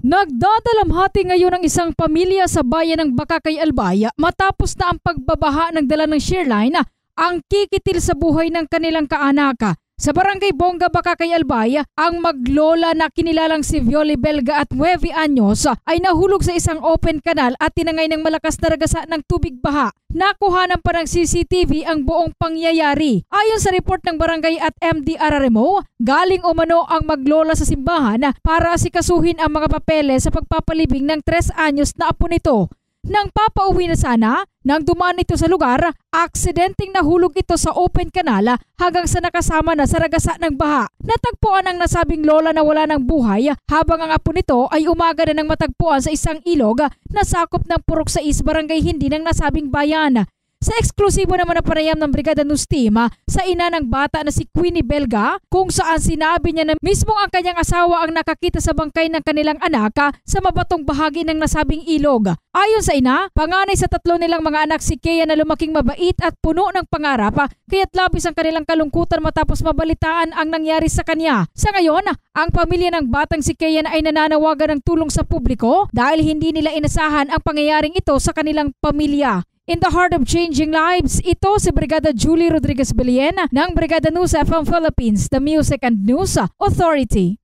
Nagdadalamhati ngayon ang isang pamilya sa bayan ng Bacacay, Albay matapos na ang pagbabaha ng dala ng Shearline ang kikitil sa buhay ng kanilang kaanak. Sa barangay Bongga, Bacacay, Albay, ang maglola na kinilalang si Violi Belga at 9 anyos ay nahulog sa isang open canal at tinangay ng malakas na ragasa ng tubig baha. Nakuhanan pa ng CCTV ang buong pangyayari. Ayon sa report ng barangay at MDRRMO, galing umano ang maglola sa simbahan para asikasuhin ang mga papeles sa pagpapalibing ng 3 anyos na apo nito. Nang papauwi na sana, nang dumaan ito sa lugar, aksidenteng nahulog ito sa open canal hanggang sa nakasama na sa ragasa ng baha. Natagpuan ang nasabing lola na wala ng buhay habang ang apo nito ay umaga na nang matagpuan sa isang ilog na sakop ng Purok 6 barangay Hindi ng nasabing bayan. Sa eksklusibo naman na panayam ng Brigada News Team sa ina ng bata na si Queenie Belga kung saan sinabi niya na mismo ang kanyang asawa ang nakakita sa bangkay ng kanilang anak sa mabatong bahagi ng nasabing ilog. Ayon sa ina, panganay sa 3 nilang mga anak si Kea na lumaking mabait at puno ng pangarap kaya't labis ang kanilang kalungkutan matapos mabalitaan ang nangyari sa kanya. Sa ngayon, ang pamilya ng batang si Kea ay nananawagan ng tulong sa publiko dahil hindi nila inasahan ang pangyayaring ito sa kanilang pamilya. In the heart of changing lives, ito si Brigada Julie Rodriguez Belien ng Brigada News FM Philippines, the Music and News Authority.